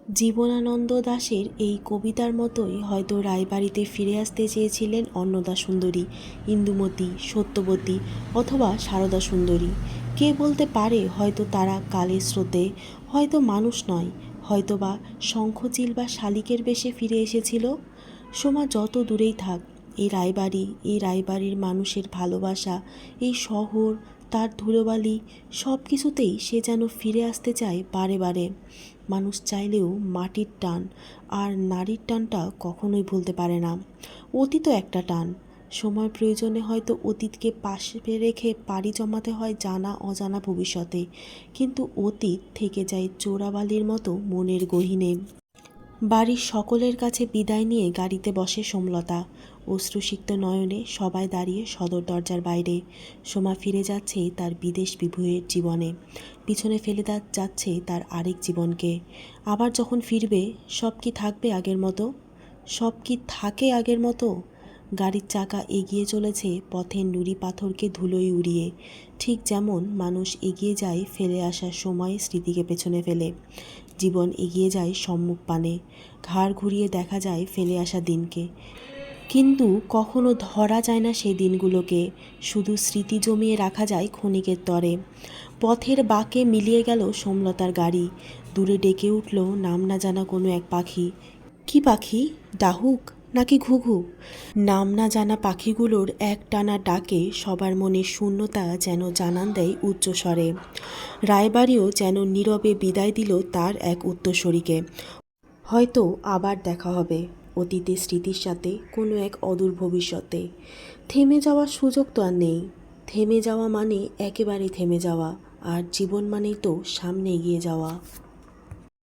জীবনানন্দ দাশের এই কবিতার মতোই হয়তো রায়বাড়িতে ফিরে আসতে চেয়েছিলেন অন্নদা সুন্দরী, ইন্দুমতী, সত্যবতী অথবা সারদা সুন্দরী। কে বলতে পারে, হয়তো তারা কালের স্রোতে, হয়তো মানুষ নয়, হয়তোবা শঙ্খচিল বা শালিকের বেশে ফিরে এসেছিল। সোমা যত দূরেই থাক, এই রায়বাড়ির মানুষের ভালোবাসা, এই শহর, তার ধুলোবালি, সব কিছুতেই সে যেন ফিরে আসতে চায় বারে বারে। মানুষ চাইলেও মাটির টান আর নারীর টানটা কখনোই ভুলতে পারে না। অতীতও একটা টান। সময় প্রয়োজনে হয়তো অতীতকে পাশে রেখে পাড়ি জমাতে হয় জানা অজানা ভবিষ্যতে, কিন্তু অতীত থেকে যায় চোরাবালির মতো মনের গহীনে। বাড়ির সকলের কাছে বিদায় নিয়ে গাড়িতে বসে সোমলতা। অশ্রুসিক্ত নয়নে সবাই দাঁড়িয়ে সদর দরজার বাইরে। সোমা ফিরে যাচ্ছে তার বিদেশ বিভুঁইয়ের জীবনে, পিছনে ফেলে যাচ্ছে তার আরেক জীবনকে। আবার যখন ফিরবে, সব কি থাকবে আগের মতো? সব কি থাকে আগের মতো? গাড়ির চাকা এগিয়ে চলেছে পথের নুড়ি পাথরকে ধুলোয় উড়িয়ে, ঠিক যেমন মানুষ এগিয়ে যায় ফেলে আসা সময়ের স্মৃতিকে পেছনে ফেলে। জীবন এগিয়ে যায় সম্মুখ পানে, ঘাড় ঘুরিয়ে দেখা যায় ফেলে আসা দিনকে, কিন্তু কখনো ধরা যায় না সেই দিনগুলোকে, শুধু স্মৃতি জমিয়ে রাখা যায় ক্ষণিকের তরে। পথের বাঁকে মিলিয়ে গেল সোমলতার গাড়ি, দূরে ডেকে উঠল নাম না জানা কোনো এক পাখি। কি পাখি? ডাহুক নাকি ঘুঘু? নাম না জানা পাখিগুলোর এক টানা ডাকে সবার মনে শূন্যতা যেন জানান দেয় উচ্চস্বরে। রায়বাড়িও যেন নীরবে বিদায় দিল তার এক উত্তরসূরিকে। হয়তো আবার দেখা হবে অতীতের স্মৃতির সাথে কোনো এক অদূর ভবিষ্যতে। থেমে যাওয়ার সুযোগ তো আর নেই। থেমে যাওয়া মানে একেবারে থেমে যাওয়া, আর জীবন মানেই তো সামনে এগিয়ে যাওয়া।